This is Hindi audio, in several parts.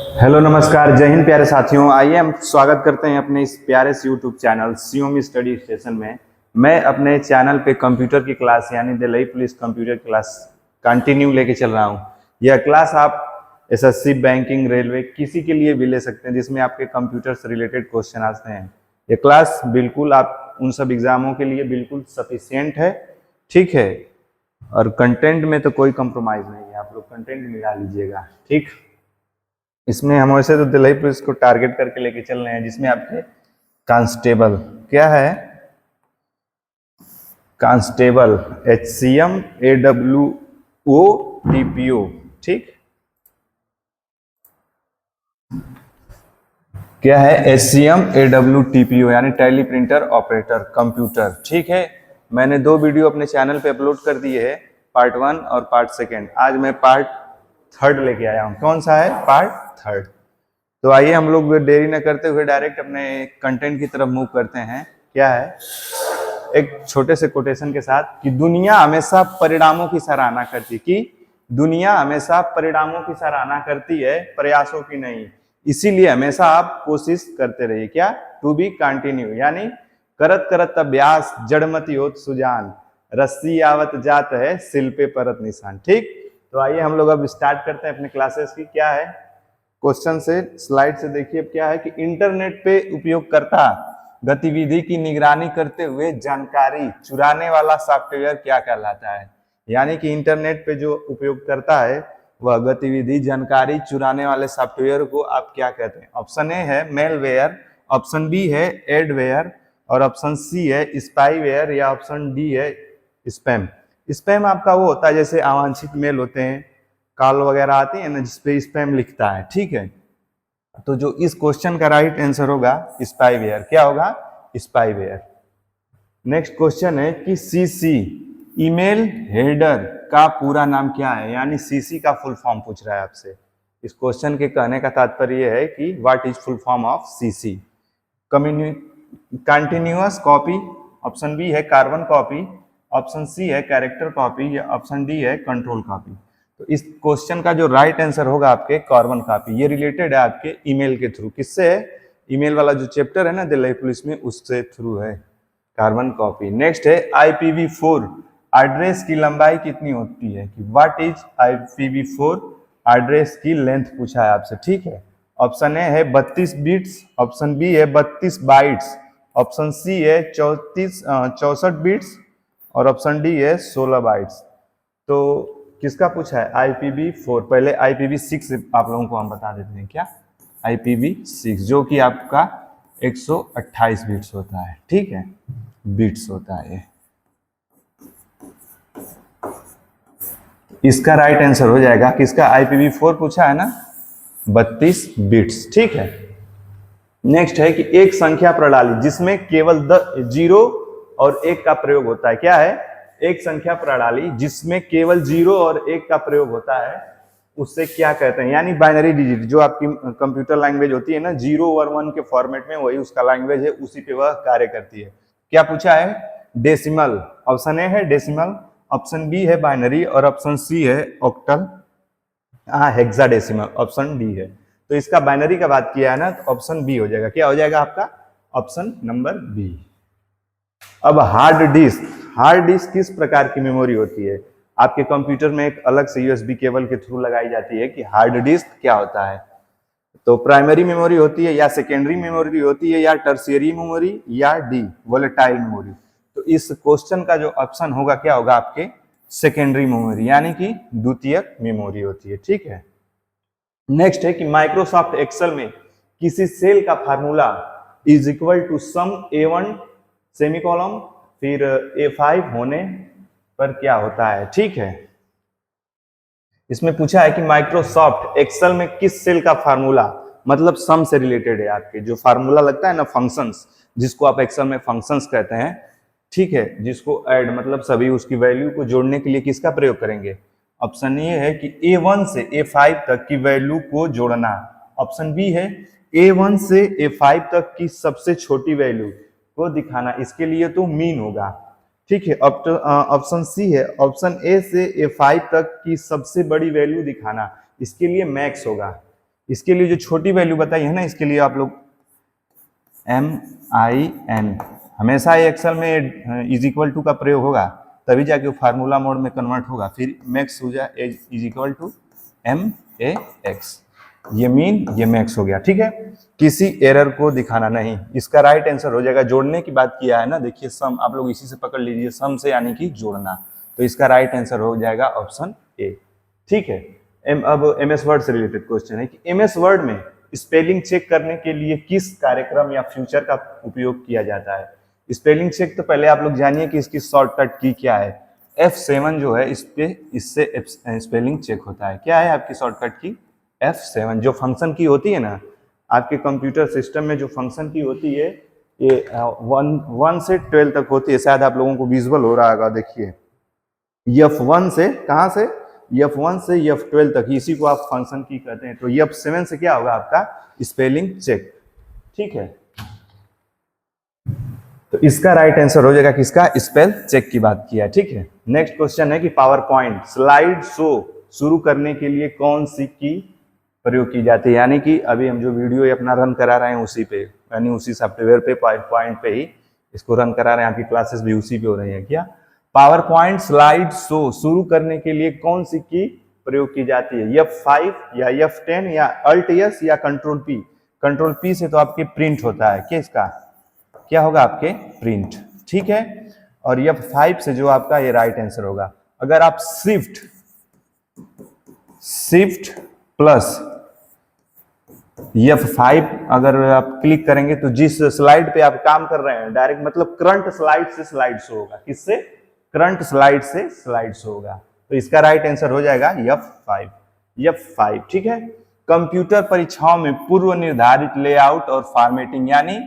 हेलो नमस्कार, जय हिंद प्यारे साथियों। आइए हम स्वागत करते हैं अपने इस प्यारे से YouTube channel Shivam study station में। मैं अपने चैनल पे कंप्यूटर की क्लास यानी Delhi police computer class continue लेके चल रहा हूँ। यह क्लास आप एसएससी, बैंकिंग, रेलवे किसी के लिए भी ले सकते हैं जिसमें आपके कंप्यूटर से रिलेटेड क्वेश्चन आते हैं। यह क्लास बिल्कुल आप उन सब एग्जामों के लिए बिल्कुल सफिशियंट है, ठीक है। और कंटेंट में तो कोई कंप्रोमाइज नहीं है, आप लोग कंटेंट मिला लीजिएगा, ठीक। इसमें हम वैसे तो दिल्ली पुलिस को टारगेट करके लेके चल रहे हैं, जिसमें आपके कांस्टेबल क्या है, कांस्टेबल HCM AWO TPO, ठीक। क्या है HCM AWO TPO यानी टैली प्रिंटर ऑपरेटर कंप्यूटर, ठीक है। मैंने 2 वीडियो अपने चैनल पे अपलोड कर दिए हैं, पार्ट 1 और पार्ट 2। आज मैं पार्ट 3 लेके आया हूँ। कौन सा है? पार्ट 3। तो आइए हम लोग देरी न करते हुए डायरेक्ट अपने कंटेंट की तरफ मूव करते हैं। क्या है? एक छोटे से कोटेशन के साथ कि दुनिया हमेशा परिणामों की सराहना करती, कि दुनिया हमेशा परिणामों की सराहना करती है, प्रयासों की नहीं। इसीलिए हमेशा आप कोशिश करते रहिए। क्या? टू बी कंटिन्यू यानी करत करत अभ्यास जड़मति होत सुजान, रस्सी आवत जात है सिल पे परत निशान, ठीक। तो आइए हम लोग अब स्टार्ट करते हैं अपने क्लासेस की। क्या है क्वेश्चन से, स्लाइड से देखिए क्या है कि इंटरनेट पे उपयोगकर्ता गतिविधि की निगरानी करते हुए जानकारी चुराने वाला सॉफ्टवेयर क्या कहलाता है। यानी कि इंटरनेट पे जो उपयोगकर्ता है वह गतिविधि जानकारी चुराने वाले सॉफ्टवेयर को आप क्या कहते हैं? ऑप्शन ए है मेलवेयर, ऑप्शन बी है एडवेयर, और ऑप्शन सी है स्पाईवेयर, या ऑप्शन डी है स्पैम। स्पैम आपका वो होता है जैसे अवांछित मेल होते हैं, कॉल वगैरह आती है ना जिसपे स्पैम लिखता है, ठीक है। तो जो इस क्वेश्चन का राइट आंसर होगा स्पाईवेयर। क्या होगा? स्पाईवेयर। नेक्स्ट क्वेश्चन है कि सीसी ईमेल हेडर का पूरा नाम क्या है, यानी सीसी का फुल फॉर्म पूछ रहा है आपसे। इस क्वेश्चन के कहने का तात्पर्य यह है कि what is full form of CC. Continuous copy, option B है कार्बन कॉपी, ऑप्शन सी है कैरेक्टर कॉपी, या ऑप्शन डी है कंट्रोल कॉपी। तो इस क्वेश्चन का जो राइट आंसर होगा आपके कार्बन कॉपी। ये रिलेटेड है आपके ईमेल के थ्रू। किससे है? ईमेल वाला जो चैप्टर है ना दिल्ली पुलिस में, उससे थ्रू है कार्बन कॉपी। नेक्स्ट है IPv4 एड्रेस की लंबाई कितनी होती है, कि व्हाट इज IPv4 एड्रेस की लेंथ पूछा है आपसे, ठीक है। ऑप्शन ए है 32 बिट्स, ऑप्शन बी है 32 बाइट्स, ऑप्शन सी है 64 बिट्स, और ऑप्शन डी है 16 बाइट्स। तो किसका पूछा है? IPv4। पहले IPv6 आप लोगों को हम बता देते हैं। क्या? IPv6 जो कि आपका 128 बिट्स होता है, ठीक है, बिट्स होता है। इसका राइट आंसर हो जाएगा किसका? IPv4 पूछा है ना, 32 बिट्स, ठीक है। नेक्स्ट है कि एक संख्या प्रणाली जिसमें केवल 0 और 1 का प्रयोग होता है। क्या है? एक संख्या प्रणाली जिसमें केवल 0 और 1 का प्रयोग होता है, उससे क्या कहते हैं? यानी बाइनरी डिजिट जो आपकी कंप्यूटर लैंग्वेज होती है ना, 0 और 1 के फॉर्मेट में, वही उसका लैंग्वेज है, उसी पे वह कार्य करती है। क्या पूछा है? डेसिमल। ऑप्शन ए है डेसिमल, ऑप्शन बी है बाइनरी, और ऑप्शन सी है ऑक्टल, हेक्साडेसिमल ऑप्शन डी है। तो इसका बाइनरी का बात किया है ना, तो ऑप्शन बी हो जाएगा। क्या हो जाएगा आपका? Option number B. अब हार्ड डिस्क, हार्ड डिस्क किस प्रकार की मेमोरी होती है? आपके कंप्यूटर में एक अलग से USB केबल के थ्रू लगाई जाती है कि हार्ड डिस्क क्या होता है। तो प्राइमरी मेमोरी होती है, या सेकेंडरी मेमोरी होती है, या टर्शियरी मेमोरी, या डी वोलेटाइल मेमोरी। तो इस क्वेश्चन का जो ऑप्शन होगा क्या होगा आपके? सेकेंडरी मेमोरी, यानी कि द्वितीयक मेमोरी होती है, ठीक है। नेक्स्ट है कि माइक्रोसॉफ्ट एक्सेल में किसी सेल का formula is equal to sum A1 semicolon फिर A5 होने पर क्या होता है, ठीक है। इसमें पूछा है कि माइक्रोसॉफ्ट एक्सेल में किस सेल का फार्मूला, मतलब सम से रिलेटेड है, आपके जो फार्मूला लगता है ना फंक्शंस, जिसको आप एक्सेल में फंक्शंस कहते हैं, ठीक है, जिसको ऐड मतलब सभी उसकी वैल्यू को जोड़ने के लिए किसका प्रयोग करेंगे? ऑप्शन ए है कि A1 से A5 तक की वैल्यू को जोड़ना, ऑप्शन बी है A1 से A5 तक की सबसे छोटी वैल्यू को दिखाना, इसके लिए तो मीन होगा, ठीक है। ऑप्शन सी है ऑप्शन ए से A5 तक की सबसे बड़ी वैल्यू दिखाना, इसके लिए मैक्स होगा। इसके लिए जो छोटी वैल्यू बताई है ना, इसके लिए आप लोग MIN हमेशा एक्सेल में इज इक्वल टू का प्रयोग होगा, तभी जाके वो फार्मूला मोड में कन्वर्ट होगा। फिर मैक्स हो जाए इज इक्वल टू MAX, ये मीन ये मैक्स हो गया। ठीक है, किसी एरर को दिखाना नहीं। इसका राइट आंसर हो जाएगा, जोड़ने की बात किया है ना, देखिए सम, आप लोग इसी से पकड़ लीजिए, सम से यानी कि जोड़ना, तो इसका राइट आंसर हो जाएगा ऑप्शन ए। ठीक है, अब MS वर्ड से रिलेटेड क्वेश्चन है कि MS वर्ड में स्पेलिंग चेक करने के लिए किस कार्यक्रम या फ्यूचर का उपयोग किया जाता है। स्पेलिंग चेक तो पहले आप लोग जानिए कि इसकी शॉर्टकट की क्या है। F7 जो है इस पे, इससे स्पेलिंग चेक होता है। क्या है आपकी शॉर्टकट की? F7। जो फंक्शन की होती है ना आपके कंप्यूटर सिस्टम में, जो फंक्शन की होती है ये 1 से 12 तक होती है। शायद आप लोगों को विजुअल हो रहा होगा, देखिए F1 से, कहाँ से? F1 से F12 तक, इसी को आप फंक्शन की कहते हैं। तो F7 से क्या होगा आपका? Spelling check. ठीक है, तो इसका राइट आंसर हो जाएगा किसका? स्पेल चेक की बात किया है। ठीक है, नेक्स्ट क्वेश्चन है कि पावर पॉइंट स्लाइड शो शुरू करने के लिए कौन सी की प्रयोग की जाती है। यानी कि अभी हम जो वीडियो अपना रन करा रहे हैं उसी पे, यानी उसी सॉफ्टवेयर पे, पावर पॉइंट पे ही इसको रन करा रहे हैं। आपकी क्लासेस भी उसी पे हो रही है। क्या पावर पॉइंट स्लाइड शो शुरू करने के लिए कौन सी की प्रयोग की जाती है? F5 या F10 या Alt+S या कंट्रोल P? कंट्रोल P से तो आपके प्रिंट होता है, किसका क्या होगा? आपके प्रिंट। ठीक है, और F5 से जो आपका ये राइट आंसर होगा। अगर आप शिफ्ट प्लस F5 अगर आप क्लिक करेंगे तो जिस स्लाइड पे आप काम कर रहे हैं डायरेक्ट, मतलब करंट स्लाइड से स्लाइड शो होगा। किससे? करंट स्लाइड से स्लाइड शो होगा। तो इसका राइट आंसर हो जाएगा F5। ठीक है, कंप्यूटर परीक्षाओं में पूर्व निर्धारित लेआउट और फॉर्मेटिंग यानी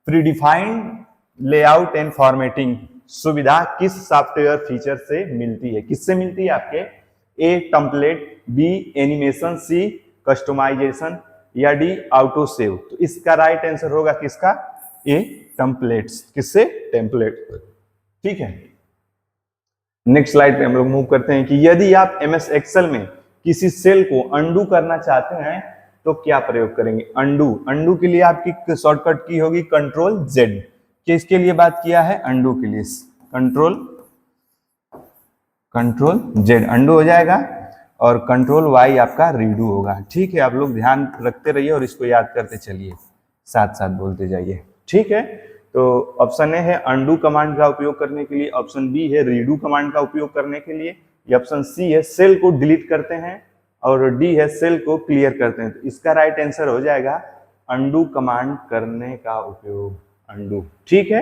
प्रीडिफाइंड लेआउट एंड फॉर्मेटिंग सुविधा किस सॉफ्टवेयर फीचर से मिलती है? किससे मिलती है आपके? A template, B animation, C customization या D ऑटो सेव। तो इसका राइट आंसर होगा किसका? A templates. किससे? टेम्पलेट। ठीक है, नेक्स्ट स्लाइड पे हम लोग मूव करते हैं कि यदि आप MS एक्सेल में किसी सेल को अंडू करना चाहते हैं तो क्या प्रयोग करेंगे? अंडू के लिए आपकी शॉर्टकट की होगी कंट्रोल Z। किसके लिए बात किया है? अंडू के लिए कंट्रोल Z अंडू हो जाएगा, और कंट्रोल Y आपका रीडू होगा। ठीक है, आप लोग ध्यान रखते रहिए और इसको याद करते चलिए, साथ साथ बोलते जाइए। ठीक है, तो ऑप्शन ए है अंडू कमांड का उपयोग करने के लिए, ऑप्शन बी है रीडू कमांड का उपयोग करने के लिए, ऑप्शन सी है सेल को डिलीट करते हैं, और डी है सेल को क्लियर करते हैं। तो इसका राइट आंसर हो जाएगा अंडू कमांड करने का उपयोग, अंडू। ठीक है,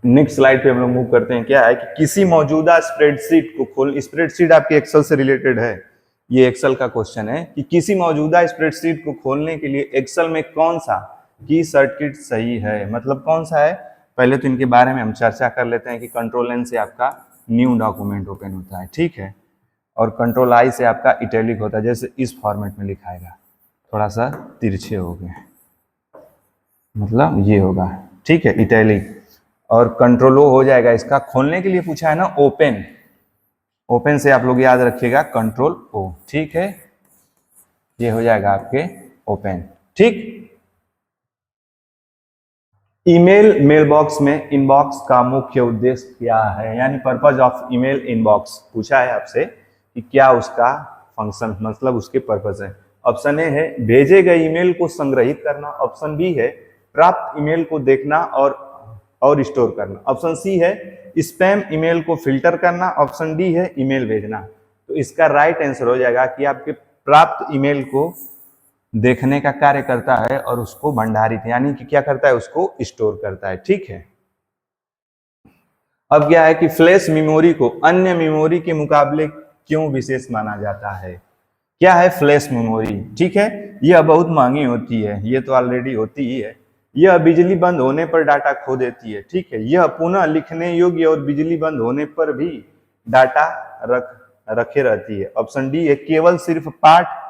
नेक्स्ट स्लाइड पे हम लोग मूव करते हैं। क्या है कि किसी मौजूदा स्प्रेडशीट को खोल, स्प्रेडशीट आपके एक्सेल से रिलेटेड है, ये एक्सेल का क्वेश्चन है कि किसी मौजूदा स्प्रेडशीट को खोलने के लिए एक्सेल में कौन सा की सर्किट सही है? मतलब कौन सा है? पहले तो इनके बारे में हम चर्चा कर लेते हैं कि कंट्रोल N से आपका न्यू डॉक्यूमेंट ओपन होता है। ठीक है, और कंट्रोल I से आपका इटैलिक होता है, जैसे इस फॉर्मेट में लिखाएगा, थोड़ा सा तिरछे हो गए, मतलब ये होगा। ठीक है, इटैलिक। और कंट्रोल O हो जाएगा इसका खोलने के लिए पूछा है ना, ओपन से आप लोग याद रखिएगा कंट्रोल O। ठीक है, ये हो जाएगा आपके ओपन। ठीक, ईमेल मेलबॉक्स में इनबॉक्स का मुख्य उद्देश्य क्या है? यानी पर्पज ऑफ ईमेल इनबॉक्स पूछा है आपसे कि क्या उसका फंक्शन, मतलब उसके पर्पज है। ऑप्शन ए है भेजे गए ईमेल को संग्रहित करना, ऑप्शन बी है प्राप्त ईमेल को देखना और स्टोर करना, ऑप्शन सी है स्पैम ईमेल को फिल्टर करना, ऑप्शन डी है ईमेल भेजना। तो इसका राइट आंसर हो जाएगा कि आपके प्राप्त ईमेल को देखने का कार्य करता है और उसको भंडारित, यानी कि क्या करता है? उसको स्टोर करता है। ठीक है, अब क्या है कि फ्लैश मेमोरी को अन्य मेमोरी के मुकाबले क्यों विशेष माना जाता है? क्या है फ्लैश मेमोरी? ठीक है, यह बहुत महंगी होती है, ये तो ऑलरेडी होती ही है। यह बिजली बंद होने पर डाटा खो देती है। ठीक है, यह पुनः लिखने योग्य और बिजली बंद होने पर भी डाटा रखे रहती है। ऑप्शन डी है केवल सिर्फ पाठ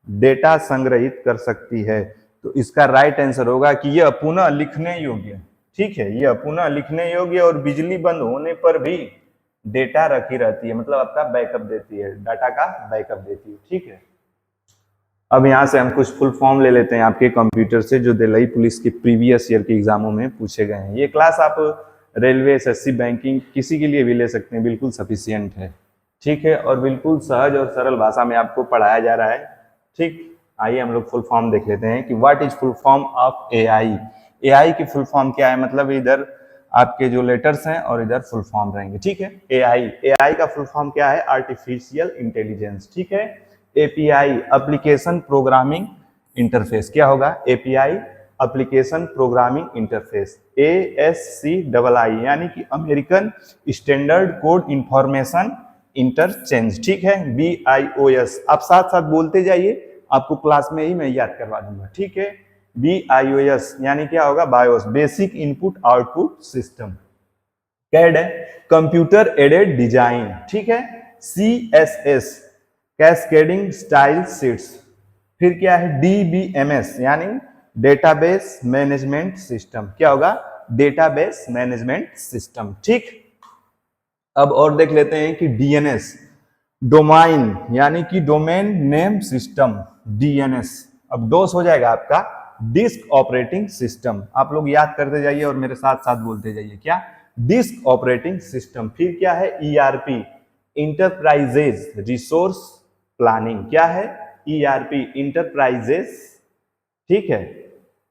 डेटा संग्रहित कर सकती है। तो इसका राइट आंसर होगा कि यह पुनः लिखने योग्य। ठीक है, यह पुनः लिखने योग्य और बिजली बंद होने पर भी डेटा रखी रहती है, मतलब आपका बैकअप देती है, डाटा का बैकअप देती है। ठीक है, अब यहाँ से हम कुछ फुल फॉर्म ले लेते हैं आपके कंप्यूटर से, जो दिल्ली पुलिस के प्रीवियस ईयर के एग्जामों में पूछे गए हैं। ये क्लास आप रेलवे, एसएससी, बैंकिंग किसी के लिए भी ले सकते हैं, बिल्कुल सफिशियंट है, ठीक है, और बिल्कुल सहज और सरल भाषा में आपको पढ़ाया जा रहा है, ठीक। आइए हम लोग फुल फॉर्म देख लेते हैं कि what is full form of AI. AI की फुल फॉर्म क्या है, मतलब इधर आपके जो लेटर्स हैं और इधर फुल फॉर्म रहेंगे, ठीक है। एआई, एआई का फुल फॉर्म क्या है, आर्टिफिशियल इंटेलिजेंस, ठीक है। एपीआई, एप्लीकेशन प्रोग्रामिंग इंटरफेस, क्या होगा, API, application programming interface. ASCII यानी कि American standard code information interchange, ठीक है। BIOS, आप साथ साथ बोलते जाइए, आपको क्लास में ही मैं याद करवा दूंगा, ठीक है। BIOS यानी क्या होगा, BIOS, basic input output system. CAD है, कंप्यूटर एडेड डिजाइन, ठीक है। CSS, cascading style sheets. फिर क्या है, DBMS यानी डेटाबेस मैनेजमेंट सिस्टम, क्या होगा, डेटाबेस मैनेजमेंट सिस्टम, ठीक। अब और देख लेते हैं कि DNS, डोमाइन यानी कि डोमेन नेम सिस्टम, DNS। अब डोस हो जाएगा आपका डिस्क ऑपरेटिंग सिस्टम, आप लोग याद करते जाइए और मेरे साथ साथ बोलते जाइए, क्या, डिस्क ऑपरेटिंग सिस्टम। फिर क्या है, ERP, इंटरप्राइजेज रिसोर्स प्लानिंग, क्या है, ERP, इंटरप्राइजेज, ठीक है,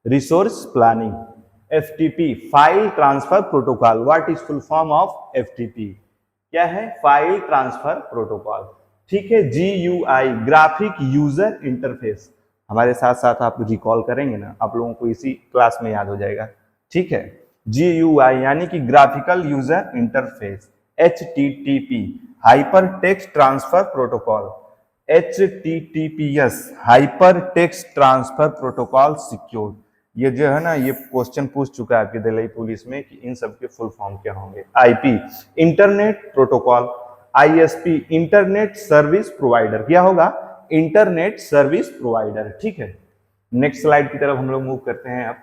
resource planning. FTP, file transfer protocol, what is full form of FTP, क्या है, फाइल ट्रांसफर प्रोटोकॉल, ठीक है। GUI, ग्राफिक यूजर इंटरफेस, हमारे साथ साथ आप रिकॉल करेंगे ना, आप लोगों को इसी क्लास में याद हो जाएगा, ठीक है। GUI यानी कि graphical user interface. HTTP, hyper text transfer protocol. HTTPS, hyper text transfer protocol secure. ये जो है ना, ये क्वेश्चन पूछ चुका है आपके दिल्ली पुलिस में कि इन सब के फुल फॉर्म क्या होंगे। IP, internet protocol. ISP, internet service provider, क्या होगा, इंटरनेट सर्विस प्रोवाइडर, ठीक है। नेक्स्ट स्लाइड की तरफ हम लोग मूव करते हैं अब।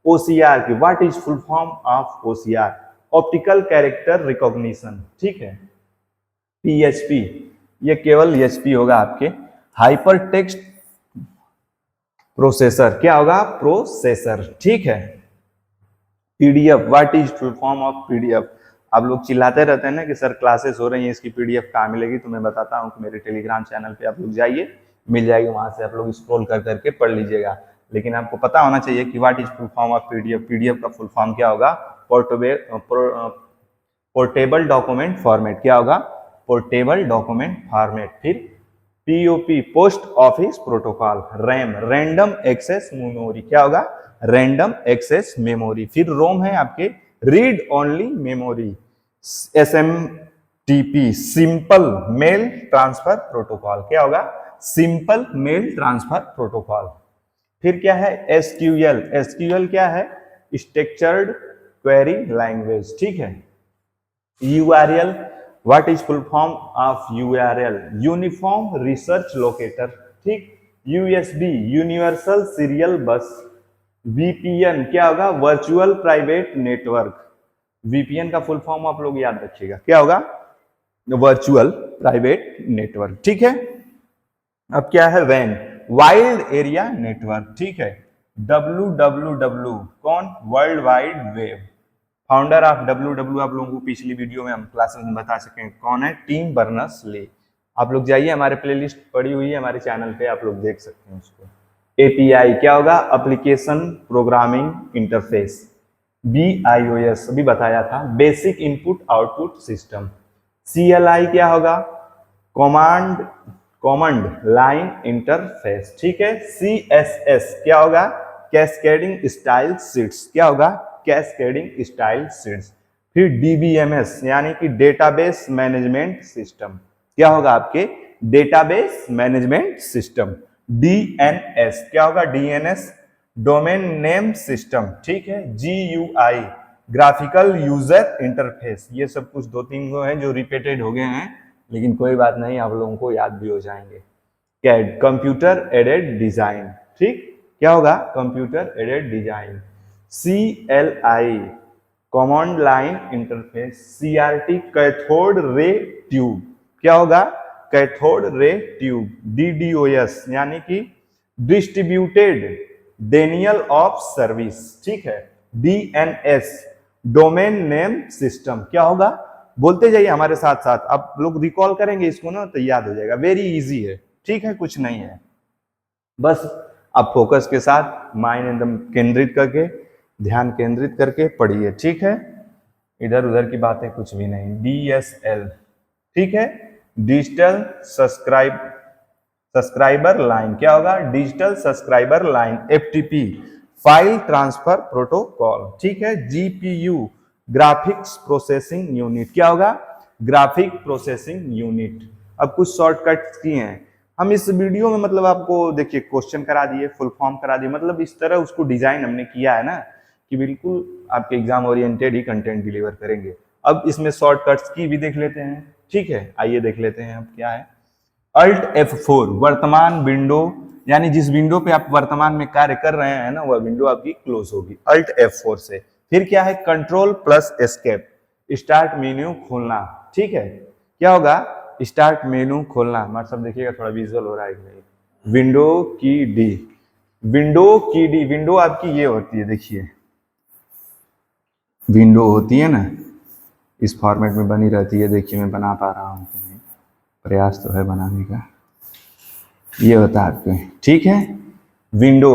OCR की, what is full form of OCR, optical character recognition, ठीक है। PHP, ये केवल HP होगा आपके, हाइपर टेक्स्ट प्रोसेसर, क्या होगा, प्रोसेसर, ठीक है। PDF, what is full form of PDF। आप लोग चिल्लाते रहते हैं ना कि सर क्लासेस हो रही हैं, इसकी PDF कहाँ मिलेगी, तो मैं बताता हूँ कि मेरे टेलीग्राम चैनल पे आप लोग जाइए, मिल जाएगी, वहां से आप लोग स्क्रॉल कर करके पढ़ लीजिएगा। लेकिन आपको पता होना चाहिए कि what is full form of PDF। PDF का फुल फॉर्म क्या होगा, पोर्टेबल डॉक्यूमेंट फॉर्मेट, क्या होगा, पोर्टेबल डॉक्यूमेंट फॉर्मेट। फिर POP, post office protocol. RAM, random access memory, क्या होगा, रैंडम एक्सेस मेमोरी। फिर ROM है आपके, read only memory. SMTP, simple mail transfer protocol, क्या होगा, सिंपल मेल ट्रांसफर प्रोटोकॉल। फिर क्या है, SQL, SQL क्या है, स्ट्रक्चर्ड क्वेरी लैंग्वेज, ठीक है। URL, what is full form of URL, uniform research locator, ठीक। USB, यूनिवर्सल सीरियल बस। VPN, क्या होगा, वर्चुअल प्राइवेट नेटवर्क। VPN का फुल फॉर्म आप लोग याद रखिएगा, क्या होगा, वर्चुअल प्राइवेट नेटवर्क, ठीक है। अब क्या है, WAN, वाइल्ड एरिया नेटवर्क, ठीक है। WWW, कौन, world wide web. Founder of WWW आप लोगों को पिछली वीडियो में हम क्लासेस में बता सकें कौन है, टिम बर्नर्स-ली। आप लोग जाइए, हमारे प्लेलिस्ट पड़ी हुई है हमारे चैनल पे, आप लोग देख सकते हैं उसको। API, क्या होगा, एप्लीकेशन प्रोग्रामिंग इंटरफेस। BIOS अभी बताया था, basic input output system. CLI क्या होगा, कमांड लाइन इंटरफेस, ठीक है। CSS क्या होगा, कैस्केडिंग स्टाइल शीट्स, क्या होगा, कैस्केडिंग स्टाइल शीट्स। फिर DBMS यानी कि डेटाबेस मैनेजमेंट सिस्टम, क्या होगा आपके, डेटाबेस मैनेजमेंट सिस्टम। DNS क्या होगा, DNS, डोमेन नेम सिस्टम, ठीक है। GUI, graphical user interface. ये सब कुछ दो तीन गो हैं जो रिपीटेड हो गए हैं, लेकिन कोई बात नहीं, आप लोगों को याद भी हो जाएंगे। कैड, कंप्यूटर एडेड डिजाइन, ठीक, क्या होगा, computer aided design. CLI, command line interface. CRT, cathode ray tube, क्या होगा, कैथोड रे ट्यूब। DDoS यानी कि डिस्ट्रीब्यूटेड डेनियल ऑफ सर्विस, ठीक है, DNS, डोमेन नेम सिस्टम। क्या होगा, बोलते जाइए हमारे साथ साथ, आप लोग रिकॉल करेंगे इसको ना तो याद हो जाएगा, वेरी इजी है, ठीक है, कुछ नहीं है, बस आप फोकस के साथ माइंड एकदम केंद्रित करके, ध्यान केंद्रित करके पढ़िए, ठीक है, इधर उधर की बातें कुछ भी नहीं। DSL, ठीक है, डिजिटल सब्सक्राइबर लाइन। क्या होगा, digital subscriber line, FTP, file transfer protocol, ठीक है। GPU, graphics processing unit. क्या होगा, ग्राफिक प्रोसेसिंग यूनिट। अब कुछ शॉर्टकट्स किए हैं हम इस वीडियो में, मतलब आपको देखिए क्वेश्चन करा दिए, फुल फॉर्म करा दिए, मतलब इस तरह उसको डिजाइन हमने किया है ना कि बिल्कुल आपके एग्जाम ओरिएंटेड ही कंटेंट डिलीवर करेंगे। अब इसमें शॉर्टकट्स की भी देख लेते हैं, ठीक है, आइए देख लेते हैं अब क्या है। Alt F4 वर्तमान विंडो, यानी जिस विंडो पे आप वर्तमान में कार्य कर रहे हैं ना, वह विंडो आपकी क्लोज होगी Alt F4 से। फिर क्या है, control plus escape, start menu खोलना, ठीक है। क्या होगा, स्टार्ट मेन्यू खोलना, मतलब देखिएगा थोड़ा विजुअल हो रहा है कि नहीं। विंडो की डी, विंडो की डी, विंडो आपकी ये होती है, देखिए विंडो होती है ना, इस फॉर्मेट में बनी रहती है, देखिए मैं बना पा रहा हूँ, प्रयास तो है बनाने का, ये होता है आपके, ठीक है। विंडो,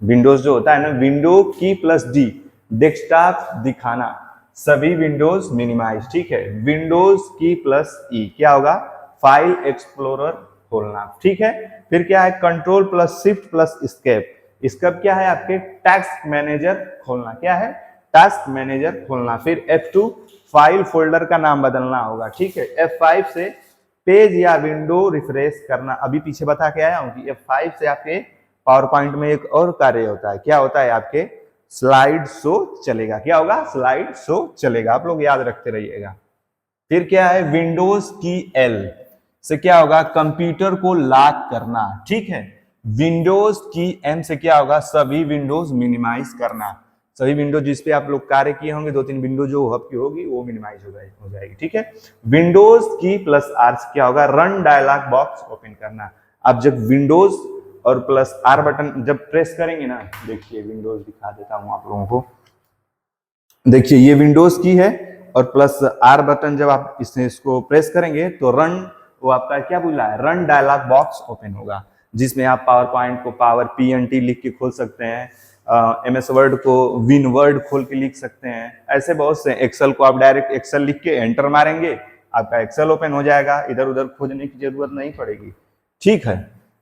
विंडोज जो होता है ना, विंडो की प्लस डी, डेस्कटॉप दिखाना, सभी विंडोज मिनिमाइज, ठीक है। विंडोज की प्लस ई, क्या होगा, फाइल एक्सप्लोरर खोलना, ठीक है। फिर क्या है, control plus shift plus escape, escape क्या है आपके, टास्क मैनेजर खोलना, क्या है, टास्क मैनेजर खोलना। फिर F2, फाइल फोल्डर का नाम बदलना होगा, ठीक है। F5 से पेज या विंडो रिफ्रेश करना, अभी पीछे बता के आया हूं कि F5 से आपके पावर पॉइंट में एक और कार्य होता है, क्या होता है, आपके स्लाइड शो चलेगा। क्या होगा, स्लाइड शो चलेगा, आप लोग याद रखते रहिएगा। फिर क्या है, विंडोज की L से क्या होगा, कंप्यूटर को लॉक करना, ठीक है। विंडोज की M से क्या होगा, सभी विंडोज मिनिमाइज करना, सभी विंडो जिस पे आप लोग कार्य किए होंगे, 2-3 विंडो जो आपकी होगी वो मिनिमाइज हो जाएगी, ठीक है। विंडोज की प्लस R से क्या होगा, रन डायलॉग बॉक्स ओपन करना। आप जब विंडोज और प्लस R बटन जब प्रेस करेंगे ना, देखिए विंडोज दिखा देता हूं आप लोगों को, देखिए ये विंडोज की है और प्लस R बटन जब आप इसको प्रेस करेंगे तो रन, वो आपका क्या बोला है, रन डायलॉग बॉक्स ओपन होगा, जिसमें आप पावर पॉइंट को पावर PNT लिख के खोल सकते हैं, MS वर्ड को विन वर्ड खोल के लिख सकते हैं, ऐसे बहुत से। एक्सेल को आप डायरेक्ट एक्सेल लिख के एंटर मारेंगे, आपका एक्सेल ओपन हो जाएगा, इधर उधर खोजने की जरूरत नहीं पड़ेगी, ठीक है।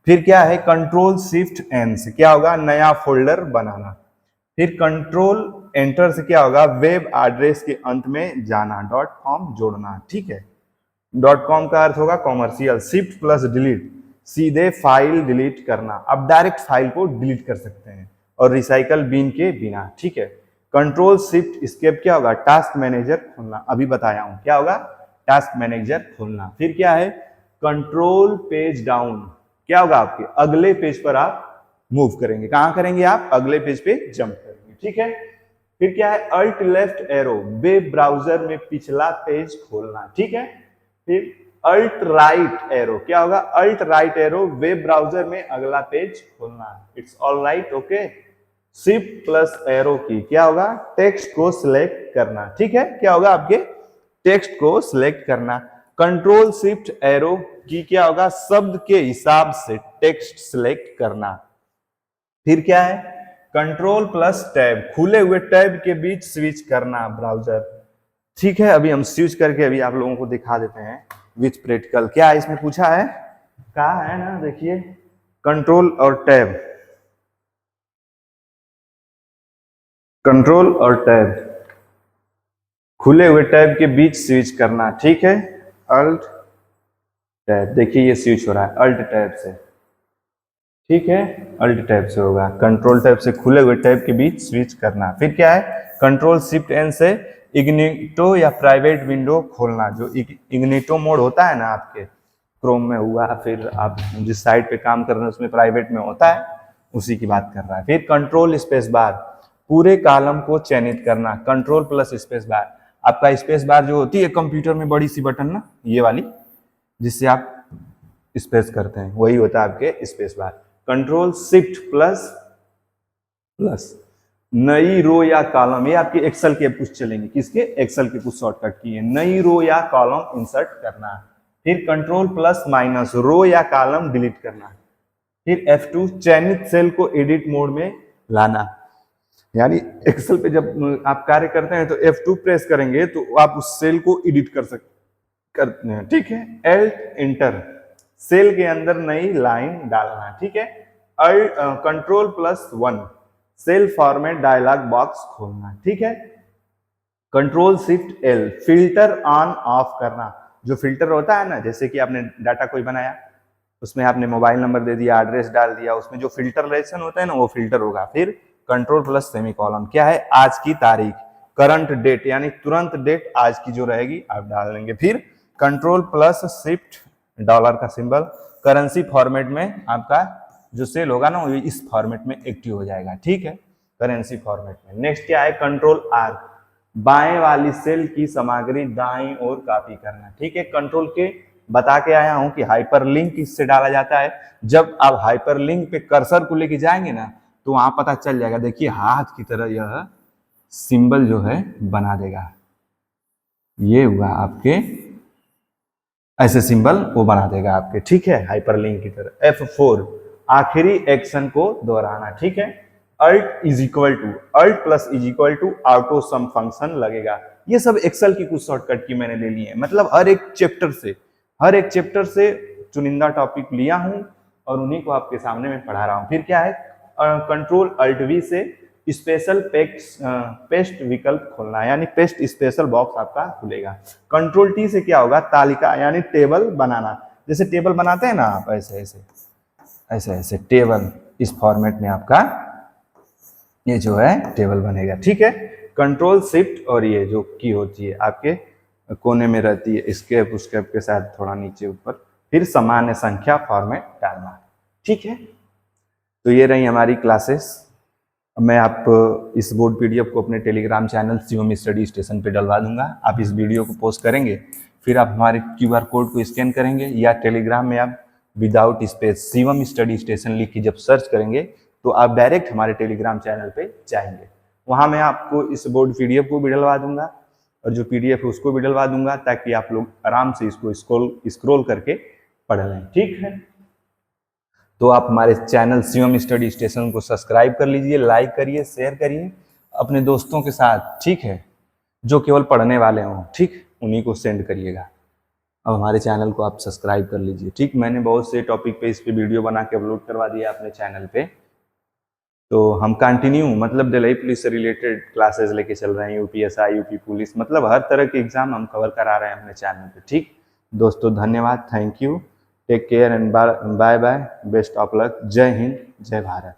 फिर क्या है, कंट्रोल शिफ्ट N से क्या होगा, नया फोल्डर बनाना। फिर कंट्रोल एंटर से क्या होगा, वेब एड्रेस के अंत में जाना, .com जोड़ना, ठीक है। .com का अर्थ होगा कॉमर्शियल। शिफ्ट प्लस डिलीट, सीधे फाइल डिलीट करना, अब डायरेक्ट फाइल को डिलीट कर सकते हैं और रिसाइकल बिन के बिना, ठीक है। कंट्रोल शिफ्ट एस्केप क्या होगा, टास्क मैनेजर खोलना, अभी बताया हूं, क्या होगा, टास्क मैनेजर खोलना। फिर क्या है, कंट्रोल पेज डाउन, क्या होगा, आपके अगले पेज पर आप मूव करेंगे, कहां करेंगे आप, अगले पेज पे जंप करेंगे, ठीक है। फिर क्या है, alt left arrow, web browser में पिछला पेज खोलना, ठीक है। फिर अल्ट राइट एरो, क्या होगा, alt right arrow, web browser में अगला पेज खोलना, it's all right, okay. Shift plus arrow key, क्या होगा, टेक्स्ट को सिलेक्ट करना, ठीक है, क्या होगा, आपके टेक्स्ट को सिलेक्ट करना। कंट्रोल शिफ्ट एरो की क्या होगा, शब्द के हिसाब से टेक्स्ट सिलेक्ट करना। फिर क्या है, कंट्रोल प्लस टैब, खुले हुए टैब के बीच स्विच करना ब्राउजर, ठीक है। अभी हम स्विच करके अभी आप लोगों को दिखा देते हैं विथ प्रैक्टिकल, क्या इसमें पूछा है, कहा है ना, देखिए कंट्रोल और टैब, कंट्रोल और टैब, खुले हुए टैब के बीच स्विच करना, ठीक है। अल्ट टैब, देखिए ये स्विच हो रहा है अल्ट टैब से, ठीक है, अल्ट टैब से होगा, कंट्रोल टैब से खुले हुए टैब के बीच स्विच करना। फिर क्या है, कंट्रोल शिफ्ट N से इग्निटो या प्राइवेट विंडो खोलना, जो इग्निटो मोड होता है ना आपके क्रोम में हुआ, फिर आप जिस साइट पे काम कर रहे हैं उसमें प्राइवेट में होता है, उसी की बात कर रहा है। फिर कंट्रोल स्पेस बार, पूरे कॉलम को चयनित करना, कंट्रोल प्लस स्पेस बार, आपका स्पेस बार जो होती है कंप्यूटर में बड़ी सी बटन ना, ये वाली जिससे आप स्पेस करते हैं, वही होता है आपके space bar. Control shift plus plus नई रो या कॉलम, ये आपके एक्सेल के कुछ चलेंगे, किसके एक्सेल के कुछ शॉर्टकट की है, नई रो या कॉलम इंसर्ट करना। फिर कंट्रोल प्लस माइनस रो या कॉलम डिलीट करना। फिर F2 चयनित सेल को एडिट मोड में लाना, यानी एक्सेल पे जब आप कार्य करते हैं तो F2 प्रेस करेंगे तो आप उस सेल को एडिट करते हैं, ठीक है। Alt इंटर सेल के अंदर नई लाइन डालना, ठीक है। Control plus 1 cell format dialog box खोलना, ठीक है। Control shift L filter on off करना, जो फिल्टर होता है ना, जैसे कि आपने डाटा कोई बनाया, उसमें आपने मोबाइल नंबर दे दिया, एड्रेस डाल दिया, उसमें जो फिल्टरेशन होता है ना वो फिल्टर होगा। फिर कंट्रोल प्लस सेमीकोलन, क्या है, आज की तारीख, करंट डेट यानी तुरंत डेट आज की जो रहेगी आप डाल देंगे। फिर कंट्रोल प्लस शिफ्ट डॉलर का सिंबल, करेंसी फॉर्मेट में आपका जो सेल होगा ना वो इस फॉर्मेट में एक्टिव हो जाएगा, ठीक है, करेंसी फॉर्मेट में। नेक्स्ट क्या है, कंट्रोल आर बाएं वाली सेल की सामग्री दाईं ओर कॉपी करना, ठीक है। कंट्रोल के बता के आया हूं कि हाइपरलिंक इससे डाला जाता है। जब आप हाइपरलिंक पे कर्सर को लेके जाएंगे ना तो वहां पता चल जाएगा, देखिए हाथ की तरह यह सिंबल जो है बना देगा, ये हुआ आपके ऐसे सिंबल वो बना देगा आपके, ठीक है, हाइपरलिंक की तरह। F4 आखिरी एक्शन को दोहराना, ठीक है। Alt plus is equal to auto sum function लगेगा। ये सब एक्सेल की कुछ शॉर्टकट की मैंने ले ली है, मतलब हर एक चैप्टर से चुनिंदा टॉपिक लिया हूं और उन्हीं को आपके सामने में पढ़ा रहा हूं। फिर क्या है, कंट्रोल अल्ट वी से स्पेशल पेस्ट विकल्प खोलना, यानी पेस्ट स्पेशल बॉक्स आपका खुलेगा। कंट्रोल टी से क्या होगा, तालिका यानी टेबल बनाना, जैसे टेबल बनाते हैं ना आप, ऐसे टेबल इस फॉर्मेट में आपका ये जो है टेबल बनेगा, ठीक है। कंट्रोल शिफ्ट और ये जो की होती है आपके कोने में रहती है, स्केप उसकेप के साथ थोड़ा नीचे ऊपर, फिर सामान्य संख्या फॉर्मेट डालना, ठीक है। तो ये रही हमारी क्लासेस। मैं आप इस बोर्ड पीडीएफ को अपने Telegram channel Shivam study station पे डलवा दूंगा। आप इस वीडियो को पोस्ट करेंगे, फिर आप हमारे क्यूआर कोड को स्कैन करेंगे, या टेलीग्राम में आप without space Shivam study station लिख के जब सर्च करेंगे तो आप डायरेक्ट हमारे टेलीग्राम चैनल पे जाएंगे। वहां मैं आपको इस बोर्ड पीडीएफ को भी डलवा दूंगा और जो पीडीएफ है उसको भी डलवा दूंगा, ताकि आप लोग आराम से इसको स्क्रॉल करके पढ़ लें, ठीक है। तो आप हमारे चैनल शिवम स्टडी स्टेशन को सब्सक्राइब कर लीजिए, लाइक करिए, शेयर करिए अपने दोस्तों के साथ, ठीक है, जो केवल पढ़ने वाले हों, ठीक, उन्हीं को सेंड करिएगा। अब हमारे चैनल को आप सब्सक्राइब कर लीजिए, ठीक। मैंने बहुत से टॉपिक पे इस पे वीडियो बना के अपलोड करवा दिया अपने चैनल पे। तो हम कंटिन्यू मतलब दिल्ली पुलिस से रिलेटेड क्लासेस लेके चल रहे हैं, यूपीएसआई, यूपी पुलिस, मतलब हर तरह के एग्जाम हम कवर करा रहे हैं अपने चैनल पे, ठीक। दोस्तों धन्यवाद, thank you, take care and bye bye, best of luck, जय हिंद, जय भारत।